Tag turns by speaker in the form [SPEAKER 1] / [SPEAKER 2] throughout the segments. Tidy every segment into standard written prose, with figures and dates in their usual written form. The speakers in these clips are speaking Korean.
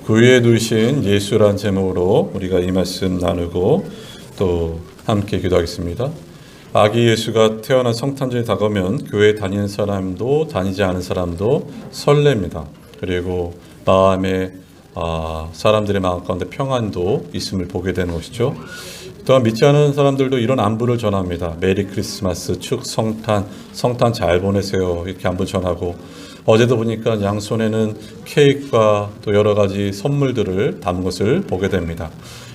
[SPEAKER 1] 구유에 누이신 예수란 제목으로 우리가 이 말씀 나누고 또 함께 기도하겠습니다. 아기 예수가 태어난 성탄절이 다가오면 교회 다니는 사람도 다니지 않은 사람도 설렙니다. 그리고 마음에 사람들의 마음 가운데 평안도 있음을 보게 되는 것이죠. 또한 믿지 않은 사람들도 이런 안부를 전합니다. 메리 크리스마스, 축 성탄 잘 보내세요. 이렇게 안부 전하고, 어제도 보니까 양손에는 케이크와 또 여러 가지 선물들을 담은 것을 보게 됩니다.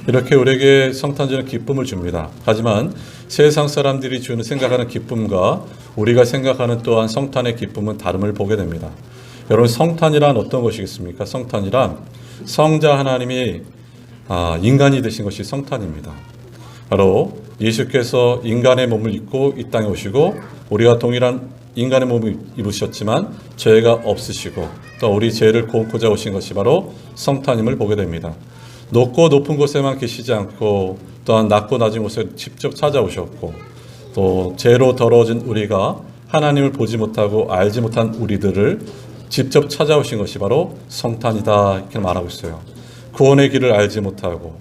[SPEAKER 1] 이렇게 우리에게 성탄절은 기쁨을 줍니다. 하지만 세상 사람들이 생각하는 기쁨과 우리가 생각하는 또한 성탄의 기쁨은 다름을 보게 됩니다. 여러분, 성탄이란 어떤 것이겠습니까? 성탄이란 성자 하나님이 인간이 되신 것이 성탄입니다. 바로 예수께서 인간의 몸을 입고 이 땅에 오시고 우리가 동일한 인간의 몸을 입으셨지만 죄가 없으시고 또 우리 죄를 고고자 오신 것이 바로 성탄임을 보게 됩니다. 높고 높은 곳에만 계시지 않고 또한 낮고 낮은 곳에 직접 찾아오셨고, 또 죄로 더러워진 우리가 하나님을 보지 못하고 알지 못한 우리들을 직접 찾아오신 것이 바로 성탄이다, 이렇게 말하고 있어요. 구원의 길을 알지 못하고,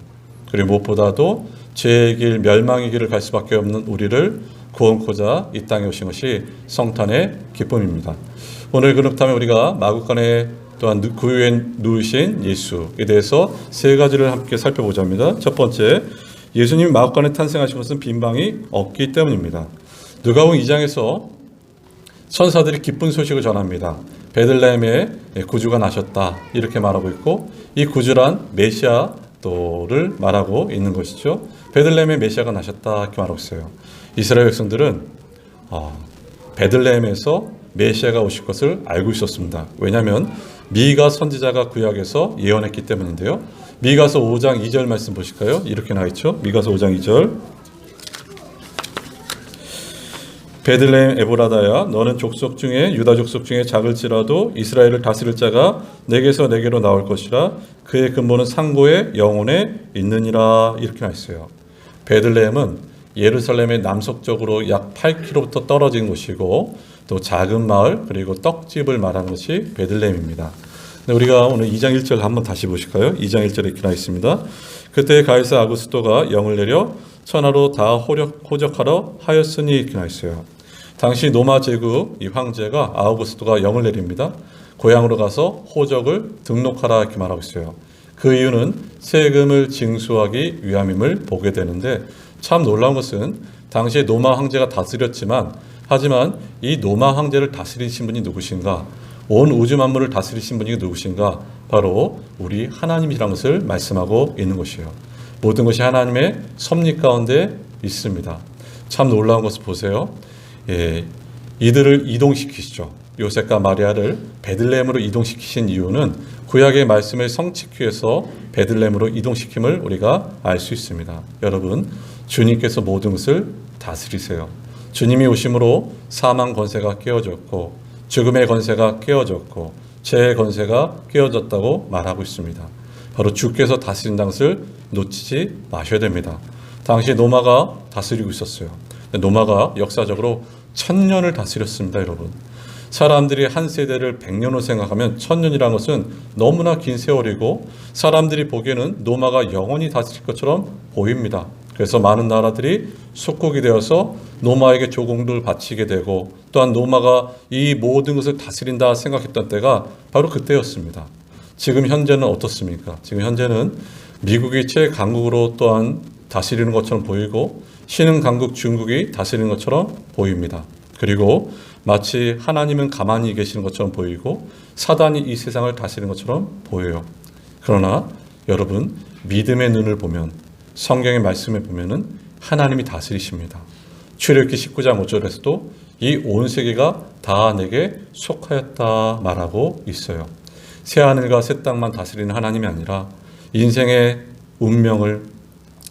[SPEAKER 1] 그리고 무엇보다도 죄의 길, 멸망의 길을 갈 수밖에 없는 우리를 구원코자 이 땅에 오신 것이 성탄의 기쁨입니다. 오늘 그렇다면 우리가 마구간에 또한 구유에 누우신 예수에 대해서 세 가지를 함께 살펴보자 합니다. 첫 번째, 예수님이 마구간에 탄생하신 것은 빈방이 없기 때문입니다. 누가복음 2장에서 천사들이 기쁜 소식을 전합니다. 베들레헴에 구주가 나셨다, 이렇게 말하고 있고, 이 구주란 메시아를 말하고 있는 것이죠. 베들레헴에 메시아가 나셨다, 이렇게 말하고 있어요. 이스라엘 백성들은 베들레헴에서 메시아가 오실 것을 알고 있었습니다. 왜냐하면 미가 선지자가 구약에서 예언했기 때문인데요. 미가서 5장 2절 말씀 보실까요? 이렇게 나와 있죠. 미가서 5장 2절. 베들레헴 에브라다야, 너는 족속 중에 유다 족속 중에 작을지라도 이스라엘을 다스릴 자가 내게서 내게로 나올 것이라. 그의 근본은 상고의 영혼에 있느니라, 이렇게 나와 있어요. 베들레헴은 예루살렘의 남서쪽으로 약 8km부터 떨어진 곳이고, 또 작은 마을, 그리고 떡집을 말하는 것이 베들레헴입니다. 우리가 오늘 2장 1절 한번 다시 보실까요? 2장 1절에 이렇게 나와 있습니다. 그때 가이사 아구스토가 영을 내려 천하로 다 호적하러 하였으니, 이렇게 나와 있어요. 당시 로마 제국 이 황제가 아우구스토가 영을 내립니다. 고향으로 가서 호적을 등록하라, 이렇게 말하고 있어요. 그 이유는 세금을 징수하기 위함임을 보게 되는데, 참 놀라운 것은 당시에 로마 황제가 다스렸지만, 하지만 이 로마 황제를 다스리신 분이 누구신가? 온 우주 만물을 다스리신 분이 누구신가? 바로 우리 하나님이라는 것을 말씀하고 있는 것이에요. 모든 것이 하나님의 섭리 가운데 있습니다. 참 놀라운 것을 보세요. 이들을 이동시키시죠. 요셉과 마리아를 베들레헴으로 이동시키신 이유는 구약의 말씀을 성취하기 위해서 베들레헴으로 이동시킴을 우리가 알 수 있습니다. 여러분, 주님께서 모든 것을 다스리세요. 주님이 오심으로 사망 권세가 깨어졌고, 죽음의 권세가 깨어졌고, 죄의 권세가 깨어졌다고 말하고 있습니다. 바로 주께서 다스린다는 것을 놓치지 마셔야 됩니다. 당시 로마가 다스리고 있었어요. 로마가 역사적으로 1000년을 다스렸습니다, 여러분. 사람들이 한 세대를 100년으로 생각하면 1000년이라는 것은 너무나 긴 세월이고, 사람들이 보기에는 로마가 영원히 다스릴 것처럼 보입니다. 그래서 많은 나라들이 속국이 되어서 로마에게 조공을 바치게 되고, 또한 로마가 이 모든 것을 다스린다 생각했던 때가 바로 그때였습니다. 지금 현재는 어떻습니까? 지금 현재는 미국이 최강국으로 또한 다스리는 것처럼 보이고, 신흥 강국 중국이 다스리는 것처럼 보입니다. 그리고 마치 하나님은 가만히 계시는 것처럼 보이고, 사단이 이 세상을 다스리는 것처럼 보여요. 그러나 여러분, 믿음의 눈을 보면, 성경의 말씀에 보면은 하나님이 다스리십니다. 출애굽기 19장 5절에서도 이 온 세계가 다 내게 속하였다 말하고 있어요. 새하늘과 새 땅만 다스리는 하나님이 아니라 인생의 운명을,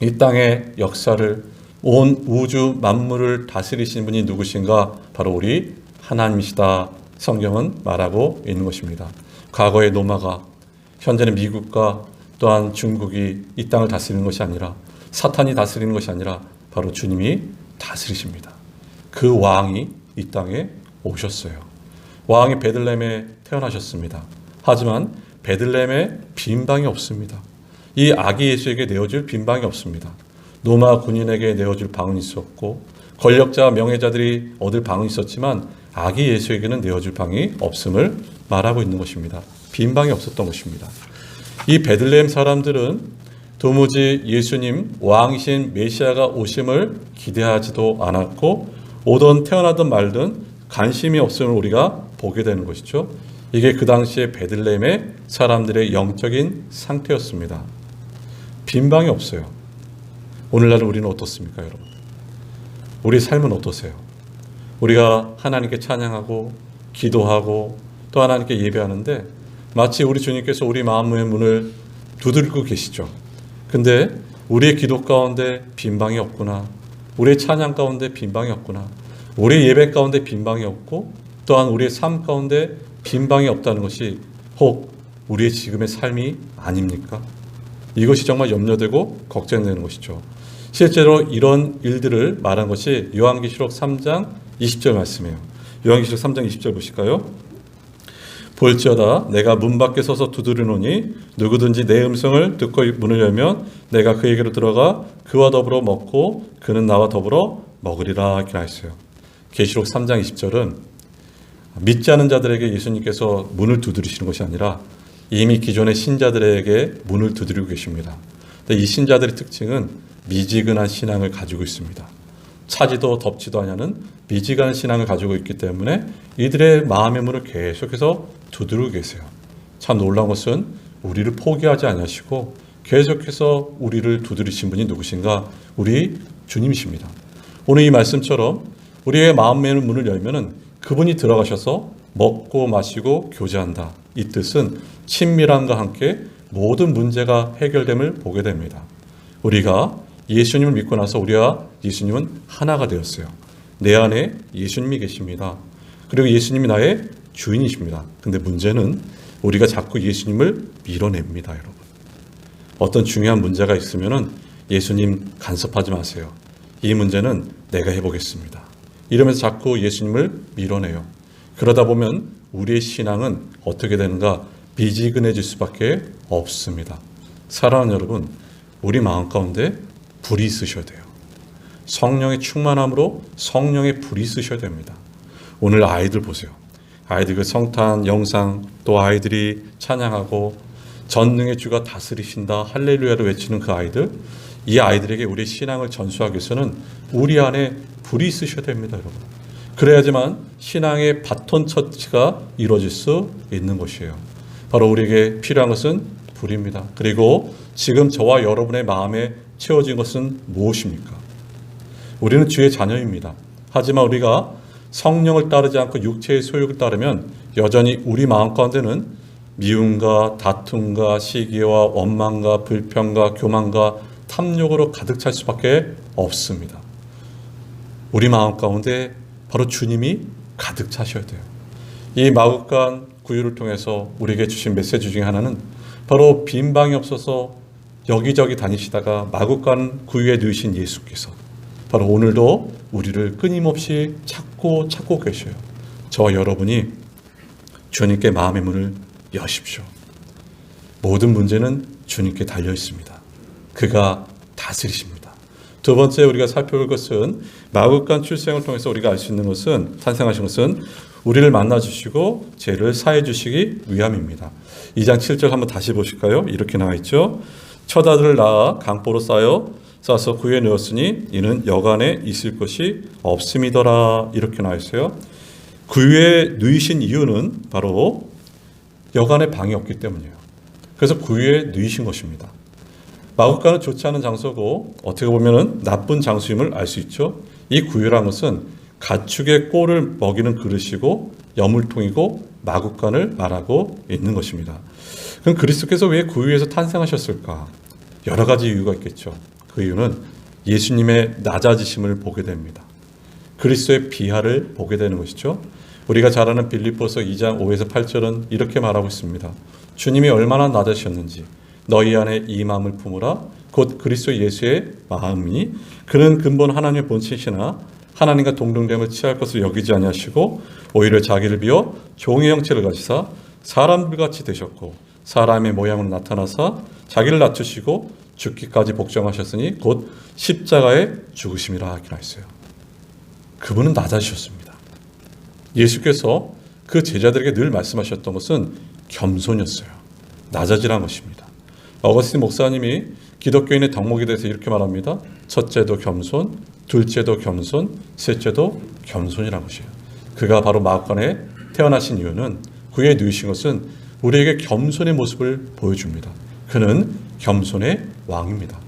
[SPEAKER 1] 이 땅의 역사를, 온 우주 만물을 다스리신 분이 누구신가? 바로 우리 하나님이시다, 성경은 말하고 있는 것입니다. 과거의 로마가, 현재는 미국과 또한 중국이 이 땅을 다스리는 것이 아니라, 사탄이 다스리는 것이 아니라 바로 주님이 다스리십니다. 그 왕이 이 땅에 오셨어요. 왕이 베들레헴에 태어나셨습니다. 하지만 베들레헴에 빈방이 없습니다. 이 아기 예수에게 내어줄 빈방이 없습니다. 로마 군인에게 내어줄 방은 있었고 권력자 명예자들이 얻을 방은 있었지만 아기 예수에게는 내어줄 방이 없음을 말하고 있는 것입니다. 빈방이 없었던 것입니다. 이 베들레헴 사람들은 도무지 예수님 왕이신 메시아가 오심을 기대하지도 않았고 오던 태어나든 말든 관심이 없음을 우리가 보게 되는 것이죠. 이게 그 당시에 베들레헴의 사람들의 영적인 상태였습니다. 빈방이 없어요. 오늘날 우리는 어떻습니까, 여러분? 우리 삶은 어떠세요? 우리가 하나님께 찬양하고 기도하고 또 하나님께 예배하는데 마치 우리 주님께서 우리 마음의 문을 두들고 계시죠. 근데 우리의 기도 가운데 빈방이 없구나. 우리의 찬양 가운데 빈방이 없구나. 우리의 예배 가운데 빈방이 없고 또한 우리의 삶 가운데 빈방이 없다는 것이 혹 우리의 지금의 삶이 아닙니까? 이것이 정말 염려되고 걱정되는 것이죠. 실제로 이런 일들을 말한 것이 요한계시록 3장 20절 말씀이에요. 요한계시록 3장 20절 보실까요? 볼지어다 내가 문 밖에 서서 두드리노니 누구든지 내 음성을 듣고 문을 열면 내가 그에게로 들어가 그와 더불어 먹고 그는 나와 더불어 먹으리라 이렇게 나있어요. 계시록 3장 20절은 믿지 않은 자들에게 예수님께서 문을 두드리시는 것이 아니라 이미 기존의 신자들에게 문을 두드리고 계십니다. 이 신자들의 특징은 미지근한 신앙을 가지고 있습니다. 차지도 덮지도 않는 미지근한 신앙을 가지고 있기 때문에 이들의 마음의 문을 계속해서 두드리고 계세요. 참 놀라운 것은 우리를 포기하지 않으시고 계속해서 우리를 두드리신 분이 누구신가? 우리 주님이십니다. 오늘 이 말씀처럼 우리의 마음의 문을 열면은 그분이 들어가셔서 먹고 마시고 교제한다. 이 뜻은 친밀함과 함께 모든 문제가 해결됨을 보게 됩니다. 우리가 예수님을 믿고 나서 우리와 예수님은 하나가 되었어요. 내 안에 예수님이 계십니다. 그리고 예수님이 나의 주인이십니다. 근데 문제는 우리가 자꾸 예수님을 밀어냅니다, 여러분. 어떤 중요한 문제가 있으면은 예수님 간섭하지 마세요. 이 문제는 내가 해보겠습니다. 이러면서 자꾸 예수님을 밀어내요. 그러다 보면 우리의 신앙은 어떻게 되는가? 미지근해질 수밖에 없습니다. 사랑하는 여러분, 우리 마음 가운데 불이 있으셔야 돼요. 성령의 충만함으로 성령의 불이 있으셔야 됩니다. 오늘 아이들 보세요. 아이들 그 성탄 영상 또 아이들이 찬양하고 전능의 주가 다스리신다 할렐루야를 외치는 그 아이들, 이 아이들에게 우리 신앙을 전수하기 위해서는 우리 안에 불이 있으셔야 됩니다, 여러분. 그래야지만 신앙의 바톤 터치가 이루어질 수 있는 것이에요. 바로 우리에게 필요한 것은 불입니다. 그리고 지금 저와 여러분의 마음에 채워진 것은 무엇입니까? 우리는 주의 자녀입니다. 하지만 우리가 성령을 따르지 않고 육체의 소욕을 따르면 여전히 우리 마음 가운데는 미움과 다툼과 시기와 원망과 불평과 교만과 탐욕으로 가득 찰 수밖에 없습니다. 우리 마음 가운데 바로 주님이 가득 차셔야 돼요. 이 마국간 구유를 통해서 우리에게 주신 메시지 중에 하나는 바로 빈방이 없어서 여기저기 다니시다가 마국간 구유에 누이신 예수께서 바로 오늘도 우리를 끊임없이 찾고 계셔요. 저와 여러분이 주님께 마음의 문을 여십시오. 모든 문제는 주님께 달려 있습니다. 그가 다스리십니다. 두 번째 우리가 살펴볼 것은 마국간 출생을 통해서 우리가 알 수 있는 것은, 탄생하신 것은 우리를 만나주시고 죄를 사해 주시기 위함입니다. 2장 7절 한번 다시 보실까요? 이렇게 나와 있죠. 첫 아들을 낳아 강보로 싸서 구유에 넣었으니 이는 여간에 있을 것이 없음이더라. 이렇게 나와 있어요. 구유에 누이신 이유는 바로 여간에 방이 없기 때문이에요. 그래서 구유에 누이신 것입니다. 마국간은 좋지 않은 장소고 어떻게 보면 나쁜 장소임을 알 수 있죠. 이 구유라는 것은 가축의 꼴을 먹이는 그릇이고 여물통이고 마국간을 말하고 있는 것입니다. 그럼 그리스도께서 왜 구유에서 탄생하셨을까? 여러 가지 이유가 있겠죠. 그 이유는 예수님의 낮아지심을 보게 됩니다. 그리스도의 비하를 보게 되는 것이죠. 우리가 잘 아는 빌립보서 2장 5에서 8절은 이렇게 말하고 있습니다. 주님이 얼마나 낮으셨는지 너희 안에 이 마음을 품으라. 곧 그리스도 예수의 마음이 그는 근본 하나님의 본체시나 하나님과 동등됨을 취할 것을 여기지 아니하시고 오히려 자기를 비워 종의 형체를 가지사 사람들같이 되셨고 사람의 모양으로 나타나사 자기를 낮추시고 죽기까지 복종하셨으니 곧 십자가에 죽으심이라 하기로 했어요. 그분은 낮아지셨습니다. 예수께서 그 제자들에게 늘 말씀하셨던 것은 겸손이었어요. 낮아지라는 것입니다. 어거스틴 목사님이 기독교인의 덕목에 대해서 이렇게 말합니다. 첫째도 겸손, 둘째도 겸손, 셋째도 겸손이라는 것이에요. 그가 바로 마구간에 태어나신 이유는 그의 누이신 것은 우리에게 겸손의 모습을 보여줍니다. 그는 겸손의 왕입니다.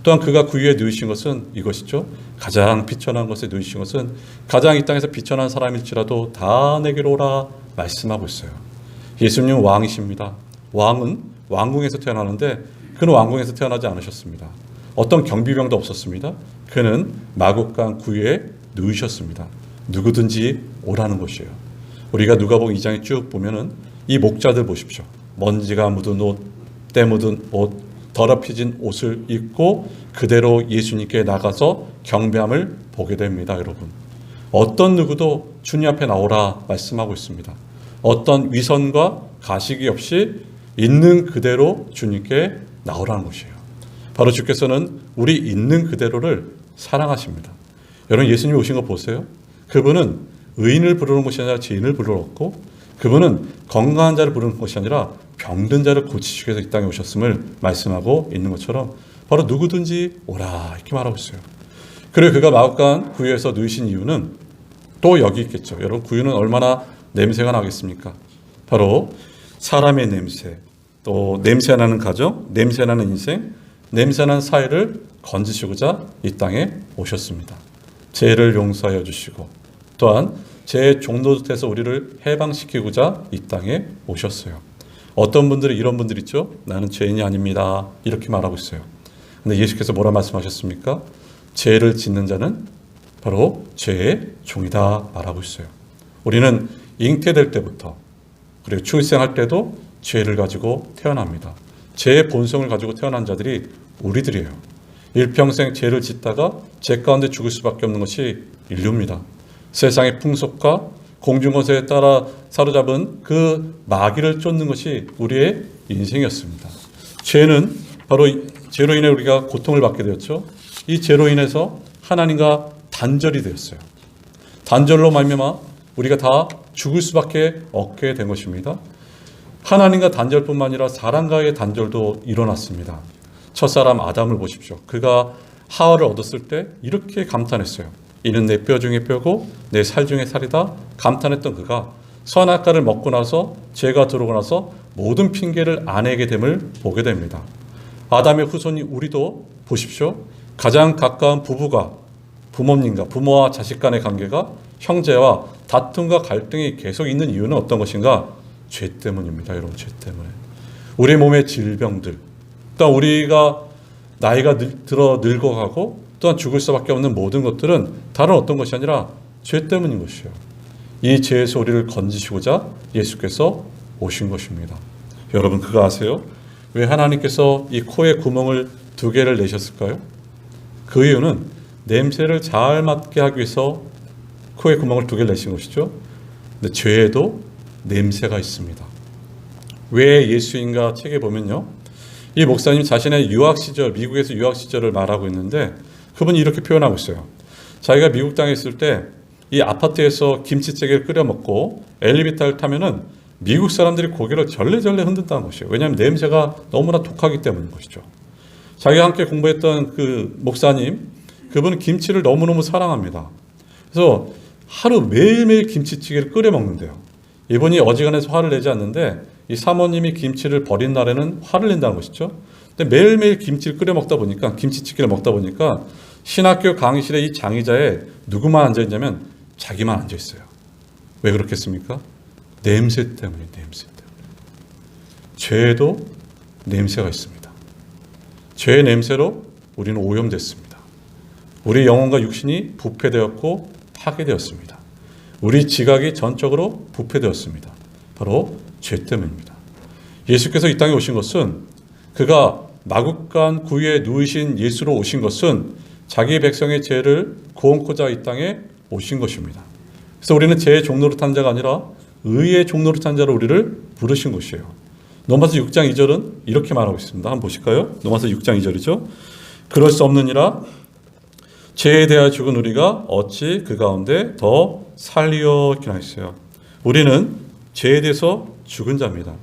[SPEAKER 1] 또한 그가 구유에 누이신 것은 이것이죠. 가장 비천한 것에 누이신 것은 가장 이 땅에서 비천한 사람일지라도 다 내게로 오라 말씀하고 있어요. 예수님은 왕이십니다. 왕은 왕궁에서 태어나는데 그는 왕궁에서 태어나지 않으셨습니다. 어떤 경비병도 없었습니다. 그는 마국간 구유에 누이셨습니다. 누구든지 오라는 것이에요. 우리가 누가복음 2장에 쭉 보면은 이 목자들 보십시오. 먼지가 묻은 옷, 때 묻은 옷, 더럽혀진 옷을 입고 그대로 예수님께 나가서 경배함을 보게 됩니다. 여러분, 어떤 누구도 주님 앞에 나오라 말씀하고 있습니다. 어떤 위선과 가식이 없이 있는 그대로 주님께 나오라는 것이에요. 바로 주께서는 우리 있는 그대로를 사랑하십니다. 여러분, 예수님이 오신 거 보세요. 그분은 의인을 부르는 것이 아니라 죄인을 부르렀고, 그분은 건강한 자를 부르는 것이 아니라 병든 자를 고치시기 위해서 이 땅에 오셨음을 말씀하고 있는 것처럼 바로 누구든지 오라 이렇게 말하고 있어요. 그리고 그가 마국간 구유에서 누이신 이유는 또 여기 있겠죠. 여러분, 구유는 얼마나 냄새가 나겠습니까? 바로 사람의 냄새, 또 냄새나는 가정, 냄새나는 인생, 냄새나는 사회를 건지시고자 이 땅에 오셨습니다. 죄를 용서하여 주시고 또한 죄의 종노릇에서 우리를 해방시키고자 이 땅에 오셨어요. 어떤 분들이 이런 분들 있죠. 나는 죄인이 아닙니다. 이렇게 말하고 있어요. 근데 예수께서 뭐라 말씀하셨습니까? 죄를 짓는 자는 바로 죄의 종이다 말하고 있어요. 우리는 잉태될 때부터 그리고 출생할 때도 죄를 가지고 태어납니다. 죄의 본성을 가지고 태어난 자들이 우리들이에요. 일평생 죄를 짓다가 죄 가운데 죽을 수밖에 없는 것이 인류입니다. 세상의 풍속과 공중권세에 따라 사로잡은 그 마귀를 쫓는 것이 우리의 인생이었습니다. 죄는 바로 죄로 인해 우리가 고통을 받게 되었죠. 이 죄로 인해서 하나님과 단절이 되었어요. 단절로 말미암아 우리가 다 죽을 수밖에 없게 된 것입니다. 하나님과 단절뿐만 아니라 사람과의 단절도 일어났습니다. 첫사람 아담을 보십시오. 그가 하와를 얻었을 때 이렇게 감탄했어요. 이는 내 뼈 중에 뼈고 내 살 중에 살이다 감탄했던 그가 선악과를 먹고 나서 죄가 들어오고 나서 모든 핑계를 아내게 됨을 보게 됩니다. 아담의 후손이 우리도 보십시오. 가장 가까운 부부가 부모님과 부모와 자식 간의 관계가 형제와 다툼과 갈등이 계속 있는 이유는 어떤 것인가? 죄 때문입니다. 여러분, 죄 때문에. 우리 몸의 질병들, 또한 우리가 나이가 들어 늙어가고 또한 죽을 수밖에 없는 모든 것들은 다른 어떤 것이 아니라 죄 때문인 것이에요. 이 죄에서 우리를 건지시고자 예수께서 오신 것입니다. 여러분, 그거 아세요? 왜 하나님께서 이 코에 구멍을 2개를 내셨을까요? 그 이유는 냄새를 잘 맡게 하기 위해서 코에 구멍을 2개를 내신 것이죠. 근데 죄에도 냄새가 있습니다. 왜 예수인가 책에 보면요, 이 목사님 자신의 유학 시절, 미국에서 유학 시절을 말하고 있는데 그분이 이렇게 표현하고 있어요. 자기가 미국 땅에 있을 때 이 아파트에서 김치찌개를 끓여 먹고 엘리베이터를 타면은 미국 사람들이 고개를 절레절레 흔든다는 것이에요. 왜냐하면 냄새가 너무나 독하기 때문인 것이죠. 자기가 함께 공부했던 그 목사님, 그분은 김치를 너무너무 사랑합니다. 그래서 하루 매일매일 김치찌개를 끓여 먹는데요. 이분이 어지간해서 화를 내지 않는데 이 사모님이 김치를 버린 날에는 화를 낸다는 것이죠. 근데 매일매일 김치를 끓여 먹다 보니까, 김치찌개를 먹다 보니까 신학교 강의실에 이 장의자에 누구만 앉아있냐면 자기만 앉아있어요. 왜 그렇겠습니까? 냄새 때문에, 냄새 때문에. 죄에도 냄새가 있습니다. 죄의 냄새로 우리는 오염됐습니다. 우리 영혼과 육신이 부패되었고 파괴되었습니다. 우리 지각이 전적으로 부패되었습니다. 바로 죄 때문입니다. 예수께서 이 땅에 오신 것은, 그가 마국간 구유에 누이신 예수로 오신 것은 자기 백성의 죄를 구원코자 이 땅에 오신 것입니다. 그래서 우리는 죄의 종노릇한 자가 아니라 의의 종노릇한 자로 우리를 부르신 것이에요. 로마서 6장 2절은 이렇게 말하고 있습니다. 한번 보실까요? 로마서 6장 2절이죠. 그럴 수 없느니라 죄에 대하여 죽은 우리가 어찌 그 가운데 더 살리어 이렇게 나있어요. 우리는 죄에 대해서 죽은 자입니다.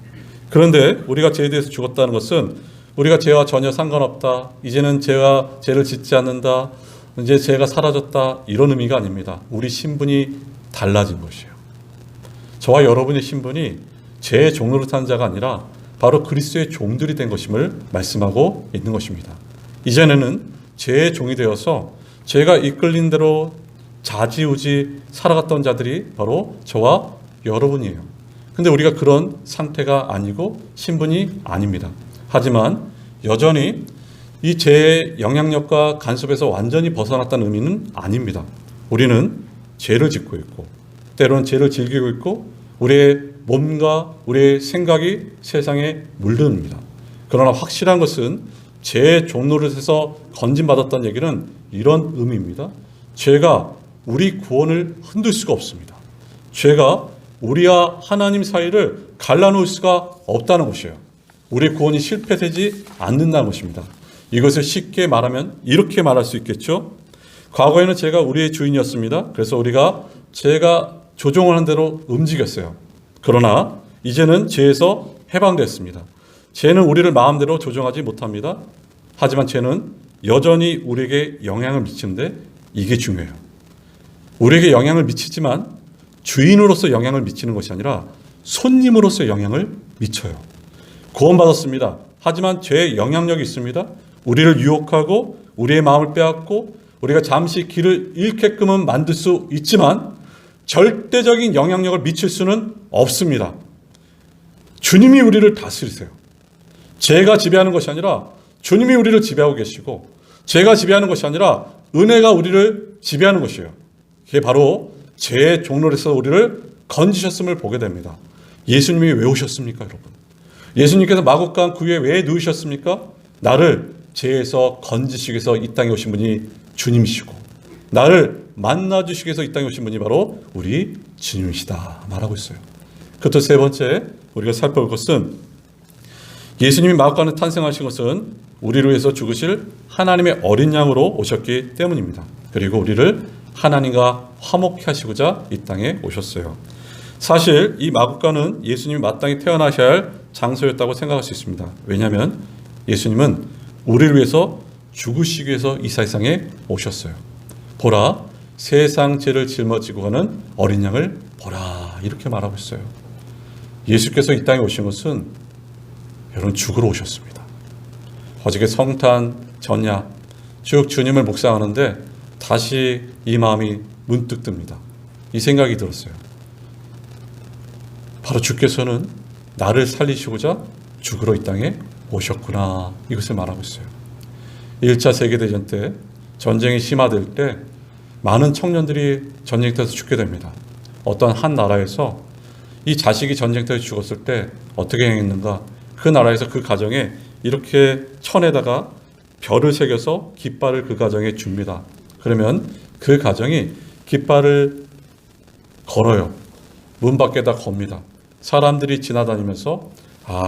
[SPEAKER 1] 그런데 우리가 죄에 대해서 죽었다는 것은 우리가 죄와 전혀 상관없다, 이제는 죄를 짓지 않는다, 이제 죄가 사라졌다, 이런 의미가 아닙니다. 우리 신분이 달라진 것이에요. 저와 여러분의 신분이 죄의 종으로 산 자가 아니라 바로 그리스도의 종들이 된 것임을 말씀하고 있는 것입니다. 이전에는 죄의 종이 되어서 죄가 이끌린 대로 좌지우지 살아갔던 자들이 바로 저와 여러분이에요. 근데 우리가 그런 상태가 아니고 신분이 아닙니다. 하지만 여전히 이 죄의 영향력과 간섭에서 완전히 벗어났다는 의미는 아닙니다. 우리는 죄를 짓고 있고 때로는 죄를 즐기고 있고 우리의 몸과 우리의 생각이 세상에 물듭니다. 그러나 확실한 것은 죄의 종노릇에서 건진받았다는 얘기는 이런 의미입니다. 죄가 우리 구원을 흔들 수가 없습니다. 죄가 우리와 하나님 사이를 갈라놓을 수가 없다는 것이에요. 우리의 구원이 실패되지 않는다는 것입니다. 이것을 쉽게 말하면 이렇게 말할 수 있겠죠. 과거에는 죄가 우리의 주인이었습니다. 그래서 우리가 죄가 조종하는 대로 움직였어요. 그러나 이제는 죄에서 해방됐습니다. 죄는 우리를 마음대로 조종하지 못합니다. 하지만 죄는 여전히 우리에게 영향을 미치는데 이게 중요해요. 우리에게 영향을 미치지만 주인으로서 영향을 미치는 것이 아니라 손님으로서 영향을 미쳐요. 구원받았습니다. 하지만 죄의 영향력이 있습니다. 우리를 유혹하고 우리의 마음을 빼앗고 우리가 잠시 길을 잃게끔은 만들 수 있지만 절대적인 영향력을 미칠 수는 없습니다. 주님이 우리를 다스리세요. 죄가 지배하는 것이 아니라 주님이 우리를 지배하고 계시고 죄가 지배하는 것이 아니라 은혜가 우리를 지배하는 것이에요. 그게 바로 죄의 종로에서 우리를 건지셨음을 보게 됩니다. 예수님이 왜 오셨습니까, 여러분? 예수님께서 마국간 구유에 왜 누우셨습니까? 나를 죄에서 건지시기 위해서 이 땅에 오신 분이 주님이시고 나를 만나주시기 위해서 이 땅에 오신 분이 바로 우리 주님이시다 말하고 있어요. 그것도 세 번째 우리가 살펴볼 것은 예수님이 마국간에 탄생하신 것은 우리를 위해서 죽으실 하나님의 어린 양으로 오셨기 때문입니다. 그리고 우리를 하나님과 화목케 하시고자 이 땅에 오셨어요. 사실 이 마국간은 예수님이 마땅히 태어나셔야 할 장소였다고 생각할 수 있습니다. 왜냐하면 예수님은 우리를 위해서 죽으시기 위해서 이 세상에 오셨어요. 보라, 세상 죄를 짊어지고 가는 어린 양을 보라, 이렇게 말하고 있어요. 예수께서 이 땅에 오신 것은 여러분 죽으러 오셨습니다. 어저께 성탄 전야 쭉 주님을 묵상하는데 다시 이 마음이 문득 듭니다. 이 생각이 들었어요. 바로 주께서는 나를 살리시고자 죽으러 이 땅에 오셨구나, 이것을 말하고 있어요. 1차 세계대전 때 전쟁이 심화될 때 많은 청년들이 전쟁터에서 죽게 됩니다. 어떤 한 나라에서 이 자식이 전쟁터에 죽었을 때 어떻게 행했는가, 그 나라에서 그 가정에 이렇게 천에다가 별을 새겨서 깃발을 그 가정에 줍니다. 그러면 그 가정이 깃발을 걸어요. 문 밖에다 겁니다. 사람들이 지나다니면서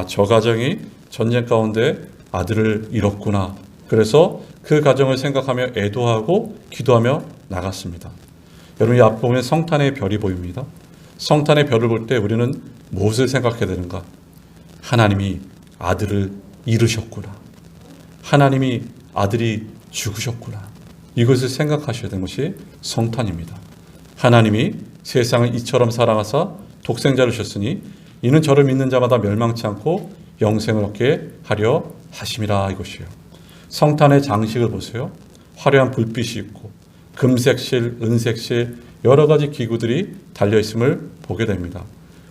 [SPEAKER 1] 저 가정이 전쟁 가운데 아들을 잃었구나. 그래서 그 가정을 생각하며 애도하고 기도하며 나갔습니다. 여러분, 이 앞 보면 성탄의 별이 보입니다. 성탄의 별을 볼 때 우리는 무엇을 생각해야 되는가? 하나님이 아들을 잃으셨구나. 하나님이 아들이 죽으셨구나. 이것을 생각하셔야 되는 것이 성탄입니다. 하나님이 세상을 이처럼 사랑하사 독생자를 주셨으니 이는 저를 믿는 자마다 멸망치 않고 영생을 얻게 하려 하심이라, 이것이에요. 성탄의 장식을 보세요. 화려한 불빛이 있고 금색실, 은색실 여러 가지 기구들이 달려있음을 보게 됩니다.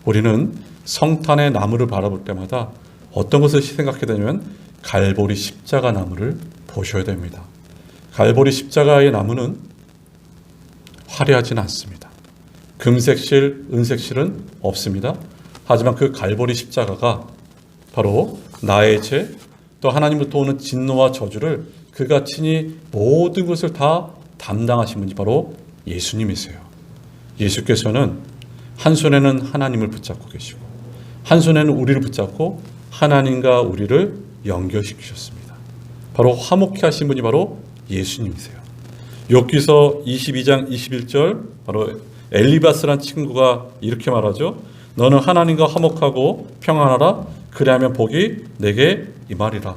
[SPEAKER 1] 우리는 성탄의 나무를 바라볼 때마다 어떤 것을 생각해야 되냐면 갈보리 십자가 나무를 보셔야 됩니다. 갈보리 십자가의 나무는 화려하지는 않습니다. 금색실, 은색실은 없습니다. 하지만 그 갈보리 십자가가 바로 나의 죄, 또 하나님부터 오는 진노와 저주를 그가 친히 모든 것을 다 담당하신 분이 바로 예수님이세요. 예수께서는 한 손에는 하나님을 붙잡고 계시고 한 손에는 우리를 붙잡고 하나님과 우리를 연결시키셨습니다. 바로 화목케 하신 분이 바로 예수님이세요. 욥기서 22장 21절 바로 엘리바스란 친구가 이렇게 말하죠. 너는 하나님과 화목하고 평안하라. 그리하면 복이 내게 임하리라.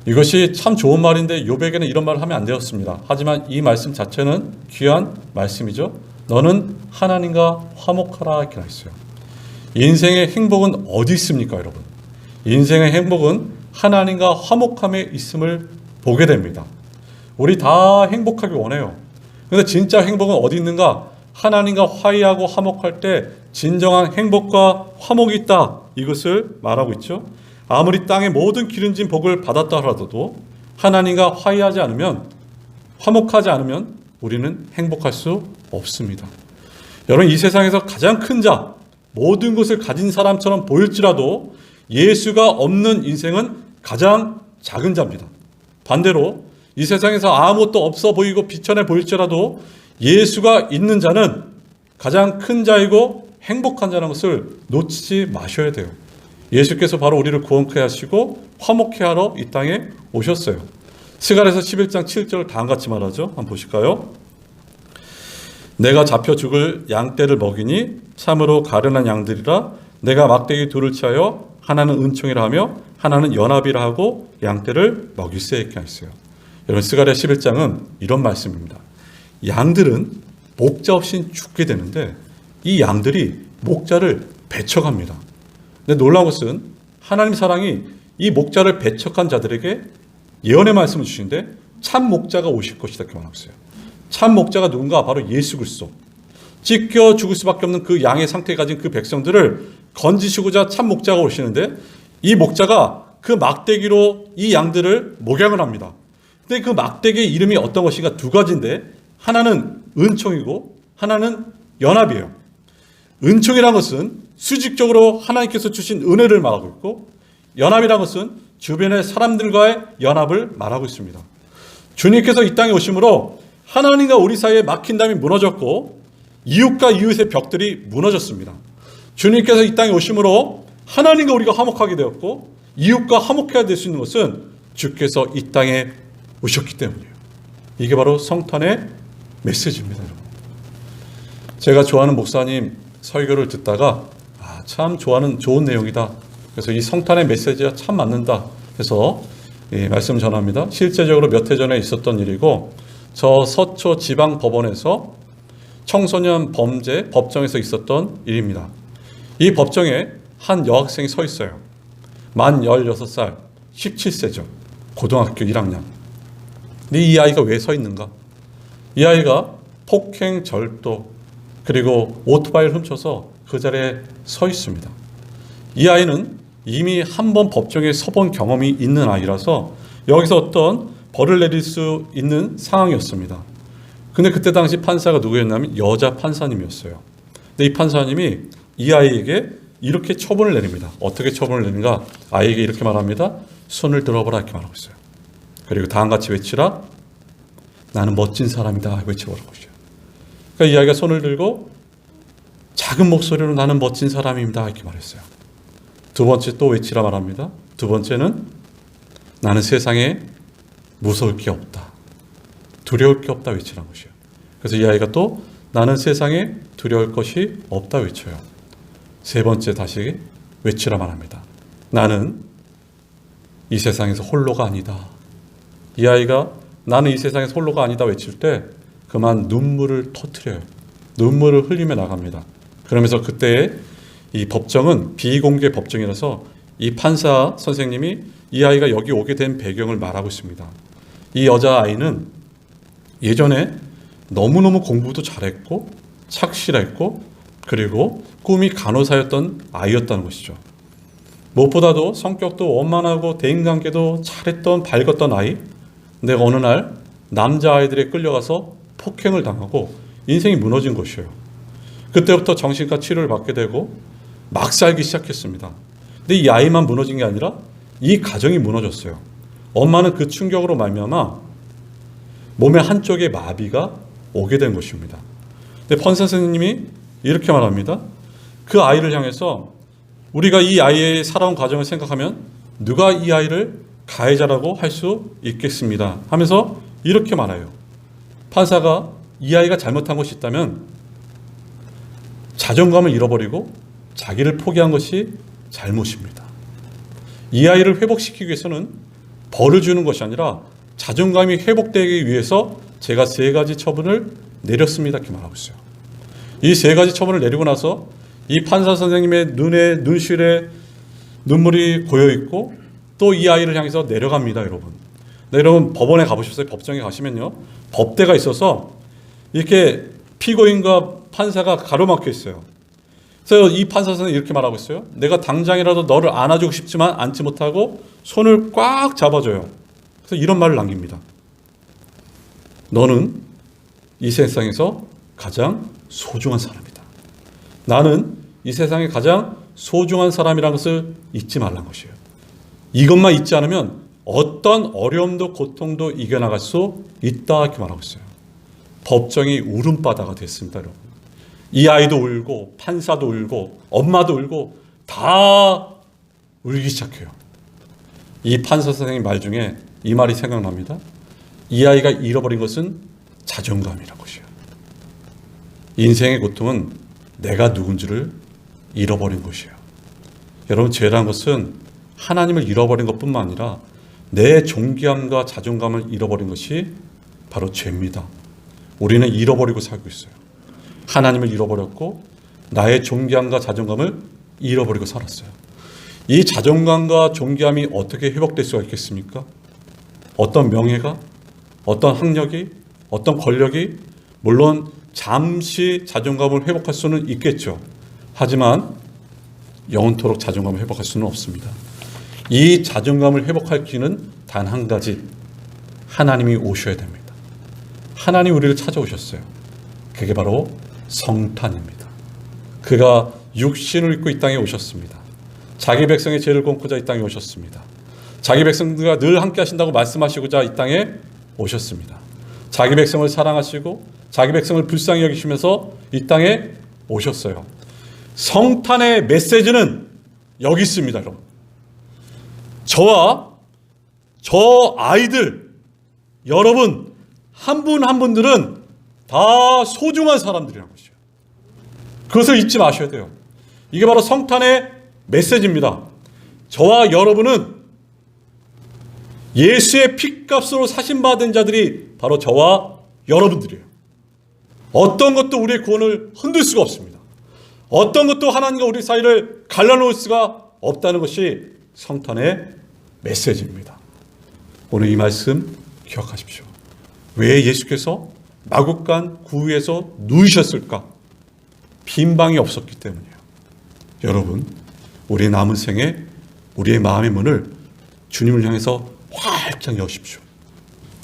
[SPEAKER 1] 이것이 참 좋은 말인데 욥에게는 이런 말을 하면 안 되었습니다. 하지만 이 말씀 자체는 귀한 말씀이죠. 너는 하나님과 화목하라 이렇게 했어요. 인생의 행복은 어디 있습니까, 여러분? 인생의 행복은 하나님과 화목함에 있음을 보게 됩니다. 우리 다 행복하기 원해요. 그런데 진짜 행복은 어디 있는가? 하나님과 화해하고 화목할 때 진정한 행복과 화목이 있다. 이것을 말하고 있죠. 아무리 땅의 모든 기름진 복을 받았다 하더라도 하나님과 화해하지 않으면, 화목하지 않으면 우리는 행복할 수 없습니다. 여러분, 이 세상에서 가장 큰 자, 모든 것을 가진 사람처럼 보일지라도 예수가 없는 인생은 가장 작은 자입니다. 반대로 이 세상에서 아무것도 없어 보이고 비천해 보일지라도 예수가 있는 자는 가장 큰 자이고 행복한 자라는 것을 놓치지 마셔야 돼요. 예수께서 바로 우리를 구원케 하시고 화목케 하러 이 땅에 오셨어요. 스가랴서 11장 7절 다음같이 말하죠. 한번 보실까요? 내가 잡혀 죽을 양떼를 먹이니 참으로 가련한 양들이라. 내가 막대기 둘을 치하여 하나는 은총이라 하며 하나는 연합이라 하고 양떼를 먹일세 이렇게 했어요. 여러분, 스가랴 11장은 이런 말씀입니다. 양들은 목자 없이 죽게 되는데 이 양들이 목자를 배척합니다. 근데 놀라운 것은 하나님 사랑이 이 목자를 배척한 자들에게 예언의 말씀을 주시는데 참 목자가 오실 것이다 이렇게 말하고 있어요. 참 목자가 누군가? 바로 예수 그리스도. 찢겨 죽을 수밖에 없는 그 양의 상태에 가진 그 백성들을 건지시고자 참 목자가 오시는데 이 목자가 그 막대기로 이 양들을 목양을 합니다. 근데 그 막대기의 이름이 어떤 것인가? 두 가지인데 하나는 은총이고 하나는 연합이에요. 은총이라는 것은 수직적으로 하나님께서 주신 은혜를 말하고 있고, 연합이라는 것은 주변의 사람들과의 연합을 말하고 있습니다. 주님께서 이 땅에 오심으로 하나님과 우리 사이에 막힌 담이 무너졌고 이웃과 이웃의 벽들이 무너졌습니다. 주님께서 이 땅에 오심으로 하나님과 우리가 화목하게 되었고 이웃과 화목해야 될 수 있는 것은 주께서 이 땅에 오셨기 때문이에요. 이게 바로 성탄의 메시지입니다, 여러분. 제가 좋아하는 목사님 설교를 듣다가 참 좋아하는 좋은 내용이다. 그래서 이 성탄의 메시지가 참 맞는다. 그래서 말씀 전합니다. 실제적으로 몇 해 전에 있었던 일이고, 저 서초 지방법원에서 청소년 범죄 법정에서 있었던 일입니다. 이 법정에 한 여학생이 서 있어요. 만 16살, 17세죠. 고등학교 1학년. 근데 이 아이가 왜 서 있는가? 이 아이가 폭행, 절도, 그리고 오토바이를 훔쳐서 그 자리에 서 있습니다. 이 아이는 이미 한 번 법정에 서본 경험이 있는 아이라서 여기서 어떤 벌을 내릴 수 있는 상황이었습니다. 근데 그때 당시 판사가 누구였냐면 여자 판사님이었어요. 근데 이 판사님이 이 아이에게 이렇게 처분을 내립니다. 어떻게 처분을 내는가? 아이에게 이렇게 말합니다. 손을 들어보라 이렇게 말하고 있어요. 그리고 다음같이 외치라. 나는 멋진 사람이다 외쳐보라고 하죠. 그러니까 이 아이가 손을 들고 작은 목소리로 나는 멋진 사람입니다 이렇게 말했어요. 두 번째 또 외치라 말합니다. 두 번째는 나는 세상에 무서울 게 없다, 두려울 게 없다 외치라는 것이에요. 그래서 이 아이가 또 나는 세상에 두려울 것이 없다 외쳐요. 세 번째 다시 외치라 말합니다. 나는 이 세상에서 홀로가 아니다. 이 아이가 나는 이 세상에서 홀로가 아니다 외칠 때 그만 눈물을 터뜨려요. 눈물을 흘리며 나갑니다. 그러면서 그때 이 법정은 비공개 법정이라서 이 판사 선생님이 이 아이가 여기 오게 된 배경을 말하고 있습니다. 이 여자아이는 예전에 너무너무 공부도 잘했고 착실했고 그리고 꿈이 간호사였던 아이였다는 것이죠. 무엇보다도 성격도 원만하고 대인관계도 잘했던 밝았던 아이. 근데 어느 날 남자아이들에 끌려가서 폭행을 당하고 인생이 무너진 것이에요. 그때부터 정신과 치료를 받게 되고 막 살기 시작했습니다. 근데 이 아이만 무너진 게 아니라 이 가정이 무너졌어요. 엄마는 그 충격으로 말미암아 몸의 한쪽에 마비가 오게 된 것입니다. 근데 판사 선생님이 이렇게 말합니다. 그 아이를 향해서 우리가 이 아이의 살아온 과정을 생각하면 누가 이 아이를 가해자라고 할 수 있겠습니다 하면서 이렇게 말해요. 판사가 이 아이가 잘못한 것이 있다면 자존감을 잃어버리고 자기를 포기한 것이 잘못입니다. 이 아이를 회복시키기 위해서는 벌을 주는 것이 아니라 자존감이 회복되기 위해서 제가 3가지 처분을 내렸습니다 이렇게 말하고 있어요. 이 3가지 처분을 내리고 나서 이 판사 선생님의 눈실에 눈물이 고여있고 또 이 아이를 향해서 내려갑니다 여러분. 네, 여러분 법원에 가보셨어요? 법정에 가시면요 법대가 있어서 이렇게 피고인과 판사가 가로막혀 있어요. 그래서 이 판사 선생님이 이렇게 말하고 있어요. 내가 당장이라도 너를 안아주고 싶지만 안지 못하고 손을 꽉 잡아줘요. 그래서 이런 말을 남깁니다. 너는 이 세상에서 가장 소중한 사람이다. 나는 이 세상에 가장 소중한 사람이라는 것을 잊지 말라는 것이에요. 이것만 잊지 않으면 어떤 어려움도 고통도 이겨나갈 수 있다 이렇게 말하고 있어요. 법정이 울음바다가 됐습니다 여러분. 이 아이도 울고 판사도 울고 엄마도 울고 다 울기 시작해요. 이 판사 선생님 말 중에 이 말이 생각납니다. 이 아이가 잃어버린 것은 자존감이라는 것이에요. 인생의 고통은 내가 누군지를 잃어버린 것이에요. 여러분 죄라는 것은 하나님을 잃어버린 것뿐만 아니라 내 존귀함과 자존감을 잃어버린 것이 바로 죄입니다. 우리는 잃어버리고 살고 있어요. 하나님을 잃어버렸고 나의 존귀함과 자존감을 잃어버리고 살았어요. 이 자존감과 존귀함이 어떻게 회복될 수가 있겠습니까? 어떤 명예가, 어떤 학력이, 어떤 권력이 물론 잠시 자존감을 회복할 수는 있겠죠. 하지만 영원토록 자존감을 회복할 수는 없습니다. 이 자존감을 회복할 길은 단 한 가지, 하나님이 오셔야 됩니다. 하나님 우리를 찾아오셨어요. 그게 바로 성탄입니다. 그가 육신을 입고 이 땅에 오셨습니다. 자기 백성의 죄를 곤고자 이 땅에 오셨습니다. 자기 백성들과 늘 함께 하신다고 말씀하시고자 이 땅에 오셨습니다. 자기 백성을 사랑하시고 자기 백성을 불쌍히 여기시면서 이 땅에 오셨어요. 성탄의 메시지는 여기 있습니다 여러분. 저와 저 아이들 여러분 한 분 한 분들은 다 소중한 사람들이라는 것이에요. 그것을 잊지 마셔야 돼요. 이게 바로 성탄의 메시지입니다. 저와 여러분은 예수의 피값으로 사신받은 자들이 바로 저와 여러분들이에요. 어떤 것도 우리의 구원을 흔들 수가 없습니다. 어떤 것도 하나님과 우리 사이를 갈라놓을 수가 없다는 것이 성탄의 메시지입니다. 오늘 이 말씀 기억하십시오. 왜 예수께서 마국간 구유에서 누우셨을까? 빈 방이 없었기 때문이에요. 여러분, 우리 남은 생에 우리의 마음의 문을 주님을 향해서 활짝 여십시오.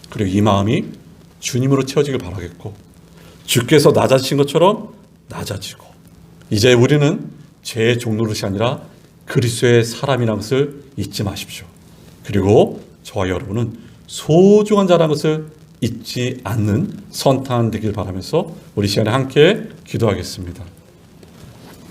[SPEAKER 1] 그리고 이 마음이 주님으로 채워지길 바라겠고 주께서 낮아지신 것처럼 낮아지고 이제 우리는 죄의 종노릇이 아니라 그리스도의 사람이라는 것을 잊지 마십시오. 그리고 저와 여러분은 소중한 자라는 것을 잊지 않는 성탄 되길 바라면서 우리 시간에 함께 기도하겠습니다.